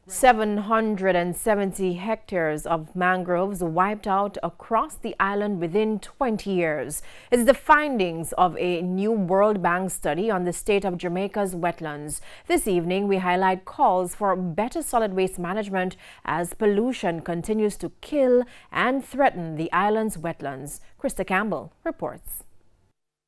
770 hectares of mangroves wiped out across the island within 20 years. It's the findings of a new World Bank study on the state of Jamaica's wetlands. This evening, we highlight calls for better solid waste management as pollution continues to kill and threaten the island's wetlands. Krista Campbell reports.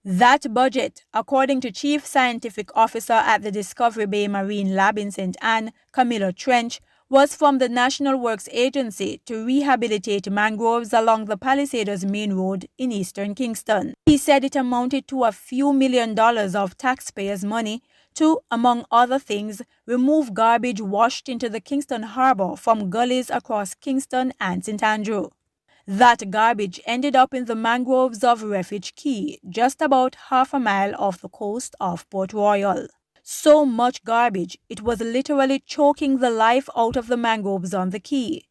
That budget, according to Chief Scientific Officer at the Discovery Bay Marine Lab in St. Anne, Camilla Trench, was from the National Works Agency to rehabilitate mangroves along the Palisades Main Road in eastern Kingston. He said it amounted to a few $1 million of taxpayers' money to, among other things, remove garbage washed into the Kingston Harbor from gullies across Kingston and St. Andrew. That garbage ended up in the mangroves of Refuge Cay, just about half a mile off the coast of Port Royal. So much garbage, it was literally choking the life out of the mangroves on the quay.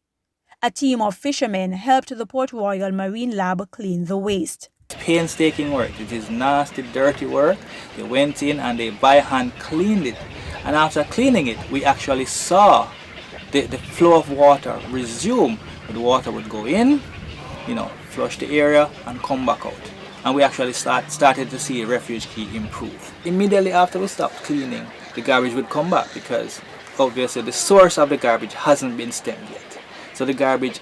A team of fishermen helped the Port Royal Marine Lab clean the waste. Painstaking work. It is nasty, dirty work. They went in and they by hand cleaned it. And after cleaning it, we actually saw the flow of water resume. The water would go in, flush the area and come back out. And we actually started to see Refuge Cay improve. Immediately after we stopped cleaning, the garbage would come back because obviously the source of the garbage hasn't been stemmed yet. So the garbage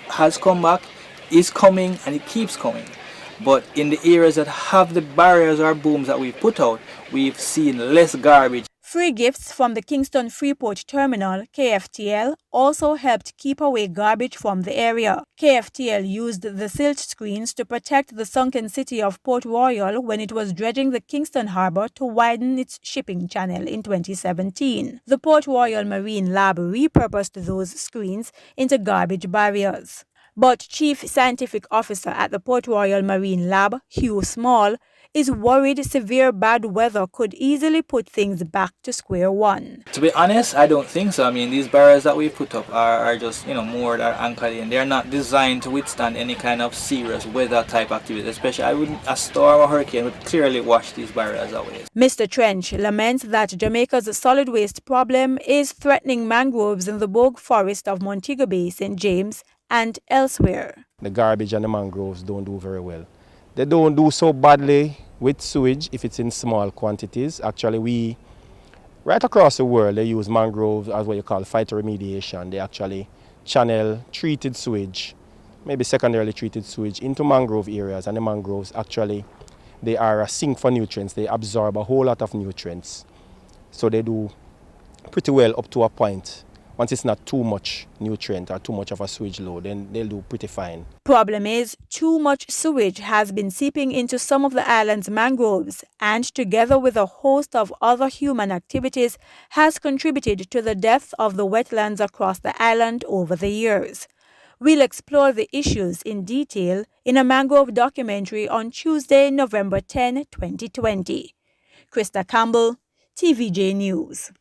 has come back, is coming, and it keeps coming. But in the areas that have the barriers or booms that we've put out, we've seen less garbage. Free gifts from the Kingston Freeport Terminal, KFTL, also helped keep away garbage from the area. KFTL used the silt screens to protect the sunken city of Port Royal when it was dredging the Kingston Harbor to widen its shipping channel in 2017. The Port Royal Marine Lab repurposed those screens into garbage barriers. But Chief Scientific Officer at the Port Royal Marine Lab, Hugh Small, is worried severe bad weather could easily put things back to square one. To be honest, I don't think so. I mean, these barriers that we put up are just, moored or anchored in. They're not designed to withstand any kind of serious weather type activity, especially a storm or hurricane would clearly wash these barriers away. Mr. Trench laments that Jamaica's solid waste problem is threatening mangroves in the bog forest of Montego Bay, St. James, and elsewhere. The garbage and the mangroves don't do very well. They don't do so badly with sewage if it's in small quantities. Actually, right across the world, they use mangroves as what you call phytoremediation. They actually channel treated sewage, maybe secondarily treated sewage, into mangrove areas. And the mangroves actually, they are a sink for nutrients. They absorb a whole lot of nutrients. So they do pretty well up to a point. Once it's not too much nutrient or too much of a sewage load, then they'll do pretty fine. Problem is, too much sewage has been seeping into some of the island's mangroves and, together with a host of other human activities, has contributed to the death of the wetlands across the island over the years. We'll explore the issues in detail in a mangrove documentary on Tuesday, November 10, 2020. Krista Campbell, TVJ News.